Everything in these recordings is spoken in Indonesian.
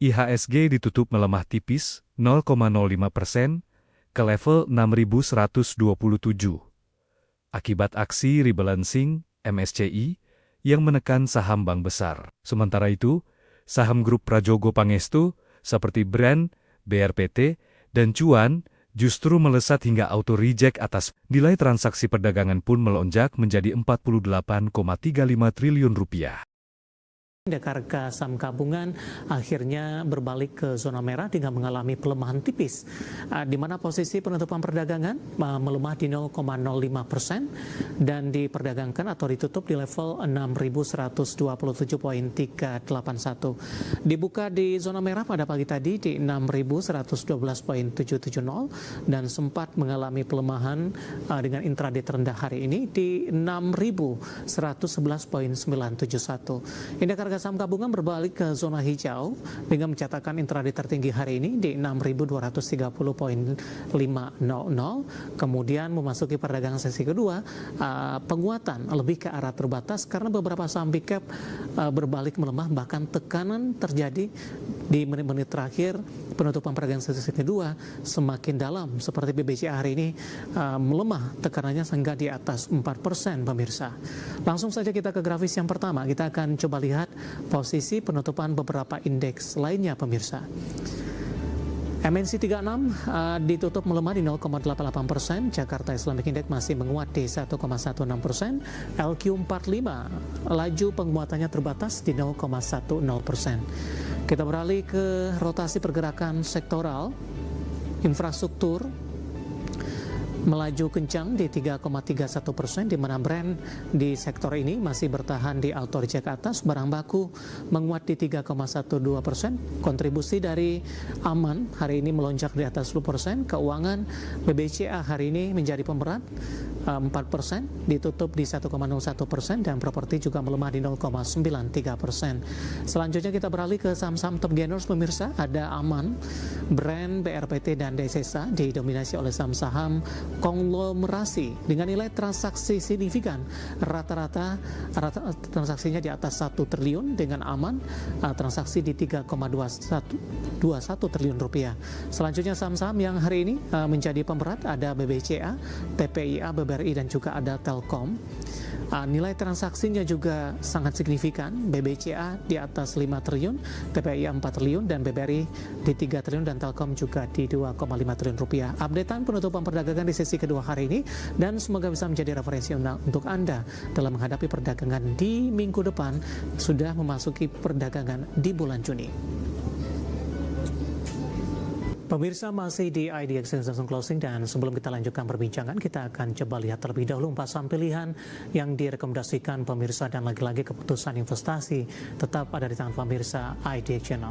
IHSG ditutup melemah tipis 0,05% ke level 6.127. Akibat aksi rebalancing MSCI yang menekan saham bank besar. Sementara itu, saham grup Prajogo Pangestu seperti Brand, BRPT, dan Cuan justru melesat hingga auto-reject atas. Nilai transaksi perdagangan pun melonjak menjadi Rp48,35 triliun. Indeks harga saham gabungan akhirnya berbalik ke zona merah dengan mengalami pelemahan tipis, di mana posisi penutupan perdagangan melemah di 0,05% dan diperdagangkan atau ditutup di level 6.127.381. Dibuka di zona merah pada pagi tadi di 6.112.770 dan sempat mengalami pelemahan dengan intraday terendah hari ini di 6.111.971. Indeks harga saham gabungan berbalik ke zona hijau dengan mencatatkan intraday tertinggi hari ini di 6.230.500. Kemudian memasuki perdagangan sesi kedua, penguatan lebih ke arah terbatas karena beberapa saham big cap berbalik melemah, bahkan tekanan terjadi di menit-menit terakhir penutupan perdagangan sesi kedua semakin dalam, seperti BBCA hari ini melemah tekanannya sehingga di atas 4% pemirsa. Langsung saja kita ke grafis yang pertama, kita akan coba lihat posisi penutupan beberapa indeks lainnya pemirsa. MNC 36 ditutup melemah di 0,88%, Jakarta Islamic Index masih menguat di 1,16%, LQ45 laju penguatannya terbatas di 0,10%. Kita beralih ke rotasi pergerakan sektoral. Infrastruktur melaju kencang di 3,31%, di mana brand di sektor ini masih bertahan di auto reject atas, barang baku menguat di 3,12%, kontribusi dari aman hari ini melonjak di atas 10%, keuangan BBCA hari ini menjadi pemberat 4%, ditutup di 1,01%, dan properti juga melemah di 0,93%. Selanjutnya kita beralih ke saham-saham top gainers pemirsa, ada aman, brand, BRPT, dan DSSA didominasi oleh saham-saham konglomerasi dengan nilai transaksi signifikan, rata-rata transaksinya di atas 1 triliun, dengan aman transaksi di 3,21 triliun rupiah. Selanjutnya saham-saham yang hari ini menjadi pemberat ada BBCA, TPIA, BBRI, dan juga ada Telkom. Nilai transaksinya juga sangat signifikan, BBCA di atas 5 triliun, TPIA 4 triliun, dan BBRI di 3 triliun, dan Telkom juga di 2,5 triliun rupiah. Updatean penutupan perdagangan di sesi kedua hari ini, dan semoga bisa menjadi referensi untuk Anda dalam menghadapi perdagangan di minggu depan, sudah memasuki perdagangan di bulan Juni. Pemirsa, masih di IDX Langsung Closing, dan sebelum kita lanjutkan perbincangan, kita akan coba lihat terlebih dahulu 4 saham pilihan yang direkomendasikan pemirsa, dan lagi-lagi keputusan investasi tetap ada di tangan pemirsa IDX Channel.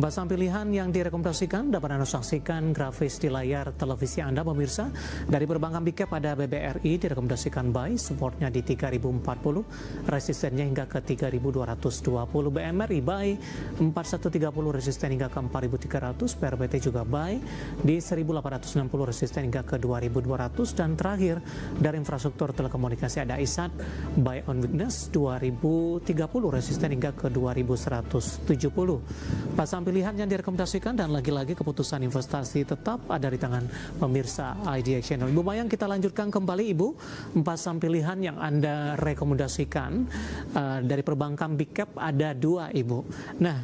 4 saham pilihan yang direkomendasikan dapat Anda saksikan grafis di layar televisi Anda pemirsa. Dari perbankan big cap ada BBRI direkomendasikan buy, supportnya di 3040, resistennya hingga ke 3220. BMRI buy 4130, resisten hingga ke 4300. PRBT juga buy di 1860, resisten hingga ke 2200. Dan terakhir dari infrastruktur telekomunikasi ada ISAT buy on weakness 2030, resisten hingga ke 2170. Pasang pilihan yang direkomendasikan, dan lagi-lagi keputusan investasi tetap ada di tangan pemirsa IDX Channel. Ibu Mayang, kita lanjutkan kembali Ibu, 4 saham pilihan yang Anda rekomendasikan dari perbankan big cap ada 2 Ibu. Nah,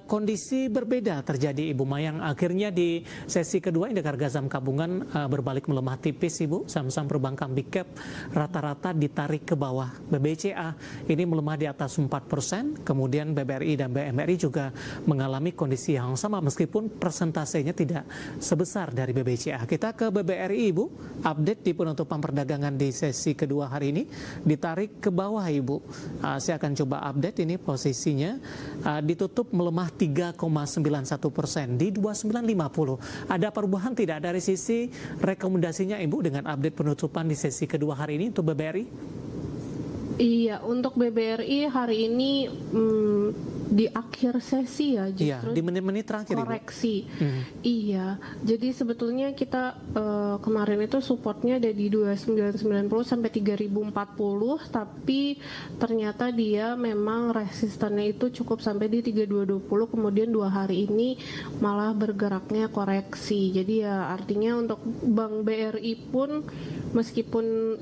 kondisi berbeda terjadi Ibu Mayang. Akhirnya di sesi kedua indeks harga saham gabungan berbalik melemah tipis Ibu. Saham-saham perbankan big cap rata-rata ditarik ke bawah. BBCA ini melemah di atas 4%, kemudian BBRI dan BMRI juga mengalami kondisi yang sama meskipun persentasenya tidak sebesar dari BBCA. Kita ke BBRI Ibu, update di penutupan perdagangan di sesi kedua hari ini ditarik ke bawah Ibu. Saya akan coba update ini posisinya, ditutup melemah 3,91% di 2950. Ada perubahan tidak dari sisi rekomendasinya Ibu dengan update penutupan di sesi kedua hari ini untuk BBRI? Iya, untuk BBRI hari ini di akhir sesi ya, Iya, justru di menit-menit terakhir Ibu. koreksi. Iya, jadi sebetulnya kita kemarin itu supportnya ada di 2990 sampai 3040, tapi ternyata dia memang resistannya itu cukup sampai di 3220, kemudian 2 hari ini malah bergeraknya koreksi. Jadi ya artinya untuk Bank BRI pun meskipun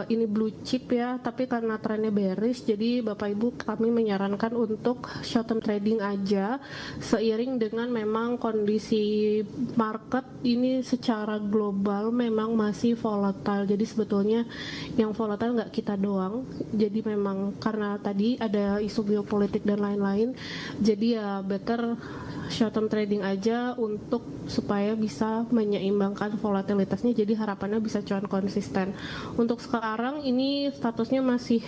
ini blue chip ya, tapi karena trennya bearish, jadi Bapak Ibu kami menyarankan untuk short term trading aja, seiring dengan memang kondisi market ini secara global memang masih volatile. Jadi sebetulnya yang volatile nggak kita doang, jadi memang karena tadi ada isu geopolitik dan lain-lain, jadi ya better short term trading aja untuk supaya bisa menyeimbangkan volatilitasnya, jadi harapannya bisa cuan konsisten. Untuk sekarang ini statusnya masih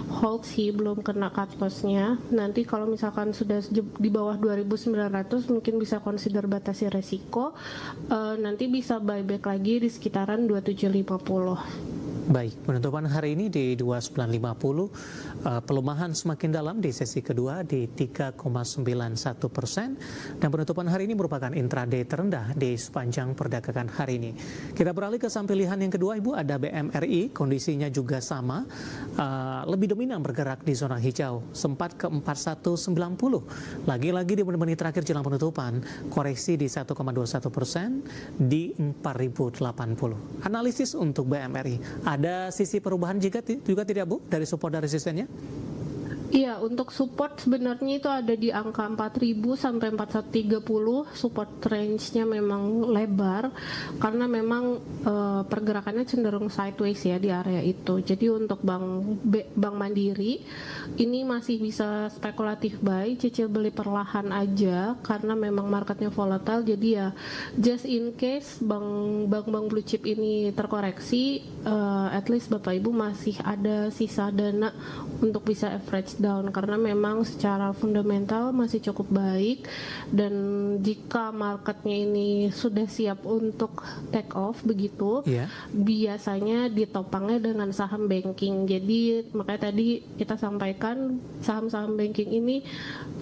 hold sih, belum kena cut loss-nya. Nanti kalau misalkan sudah di bawah 2.900 mungkin bisa consider batasi resiko, nanti bisa buyback lagi di sekitaran 2750. Baik, penutupan hari ini di 2950, pelemahan semakin dalam di sesi kedua di 3,91%, dan penutupan hari ini merupakan intraday terendah di sepanjang perdagangan hari ini. Kita beralih ke saham pilihan yang kedua Ibu, ada BMRI, kondisinya juga sama, lebih dominan bergerak di zona hijau, sempat ke 4190. Lagi-lagi di menit-menit terakhir jelang penutupan, koreksi di 1,21% di 4080. Analisis untuk BMRI, ada sisi perubahan juga tidak Bu dari support dan resistennya? Iya, untuk support sebenarnya itu ada di angka 4.000 sampai 4130. Support range-nya memang lebar karena memang pergerakannya cenderung sideways ya di area itu. Jadi untuk Bank Mandiri ini masih bisa spekulatif buy, cicil beli perlahan aja karena memang marketnya volatile. Jadi ya just in case bank blue chip ini terkoreksi, at least Bapak Ibu masih ada sisa dana untuk bisa average down, karena memang secara fundamental masih cukup baik, dan jika marketnya ini sudah siap untuk take off begitu, biasanya ditopangnya dengan saham banking. Jadi makanya tadi kita sampaikan saham-saham banking ini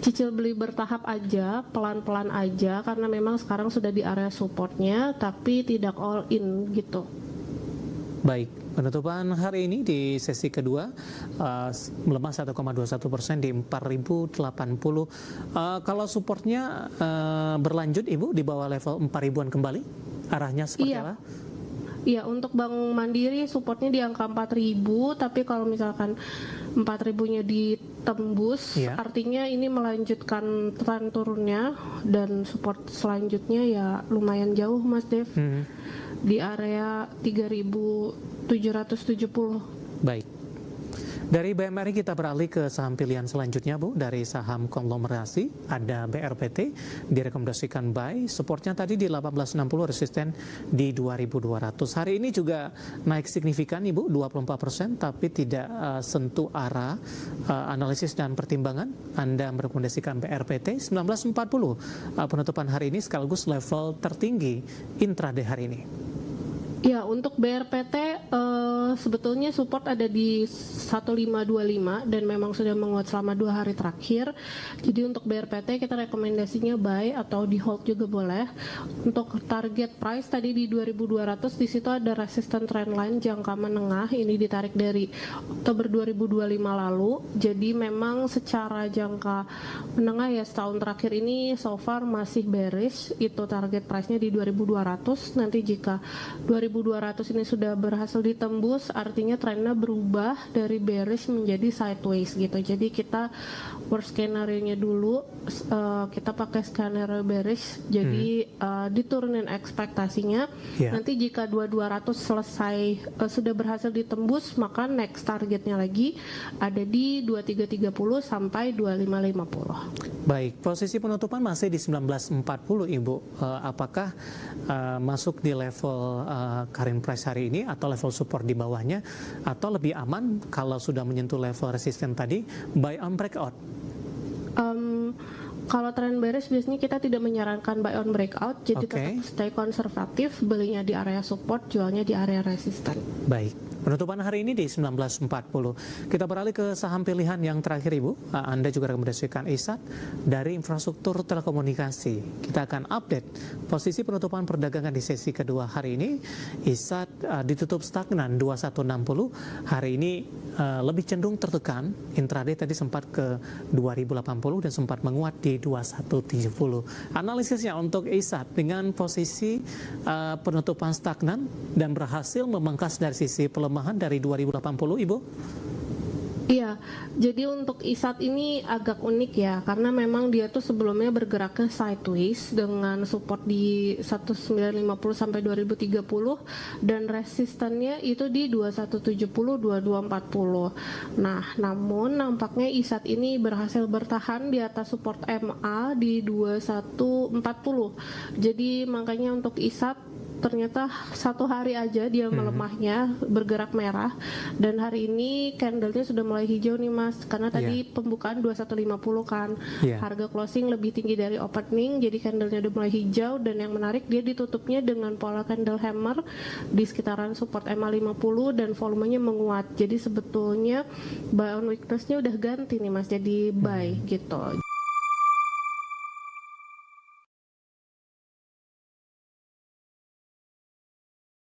cicil beli bertahap aja, pelan-pelan aja, karena memang sekarang sudah di area supportnya tapi tidak all in gitu. Baik, penutupan hari ini di sesi kedua melemah 1,21% di 4.080. Kalau supportnya berlanjut Ibu di bawah level 4.000-an kembali, arahnya seperti apa? Iya, untuk Bank Mandiri supportnya di angka 4.000, tapi kalau misalkan 4.000-nya ditembus, artinya ini melanjutkan tren turunnya, dan support selanjutnya ya lumayan jauh Mas Dev, di area 3.770. Baik. Dari BMRI kita beralih ke saham pilihan selanjutnya Bu, dari saham konglomerasi ada BRPT, direkomendasikan buy, supportnya tadi di 1860, resisten di 2200. Hari ini juga naik signifikan Ibu, 24%, tapi tidak sentuh arah analisis dan pertimbangan. Anda merekomendasikan BRPT 1940, penutupan hari ini sekaligus level tertinggi intraday hari ini. Ya, untuk BRPT sebetulnya support ada di 1525 dan memang sudah menguat selama 2 hari terakhir. Jadi untuk BRPT kita rekomendasinya buy atau di hold juga boleh. Untuk target price tadi di 2200, di situ ada resistant trendline jangka menengah, ini ditarik dari Oktober 2025 lalu. Jadi memang secara jangka menengah ya setahun terakhir ini so far masih bearish. Itu target price-nya di 2200. Nanti jika 2200 ini sudah berhasil ditembus, artinya trennya berubah dari bearish menjadi sideways gitu. Jadi kita worst scenario-nya dulu, kita pakai skenario bearish, jadi diturunin ekspektasinya. Nanti jika 2200 selesai sudah berhasil ditembus, maka next targetnya lagi ada di 2330 sampai 2550. Baik, posisi penutupan masih di 1940 Ibu. Apakah masuk di level current price hari ini atau level support di bawahnya, atau lebih aman kalau sudah menyentuh level resisten tadi buy on breakout? Kalau tren bearish biasanya kita tidak menyarankan buy on breakout, jadi Oke. tetap stay konservatif, belinya di area support, jualnya di area resisten. Baik. Penutupan hari ini di 1940. Kita beralih ke saham pilihan yang terakhir, Ibu. Anda juga rekomendasikan ISAT dari infrastruktur telekomunikasi. Kita akan update posisi penutupan perdagangan di sesi kedua hari ini. ISAT ditutup stagnan 2160. Hari ini lebih cenderung tertekan. Intraday tadi sempat ke 2080 dan sempat menguat di 2170. Analisisnya untuk ISAT dengan posisi penutupan stagnan dan berhasil memangkas dari sisi pelemahan dari 2080, Ibu? Iya, jadi untuk ISAT ini agak unik ya, karena memang dia tuh sebelumnya bergeraknya sideways dengan support di 1950 sampai 2030 dan resistannya itu di 2170, 2240. Nah, namun nampaknya ISAT ini berhasil bertahan di atas support MA di 2140. Jadi makanya untuk ISAT ternyata satu hari aja dia melemahnya, bergerak merah, dan hari ini candlenya sudah mulai hijau nih Mas, karena tadi pembukaan 2150 kan, harga closing lebih tinggi dari opening, jadi candlenya udah mulai hijau, dan yang menarik dia ditutupnya dengan pola candle hammer di sekitaran support MA50 dan volumenya menguat, jadi sebetulnya buy on weakness-nya udah ganti nih Mas, jadi buy gitu.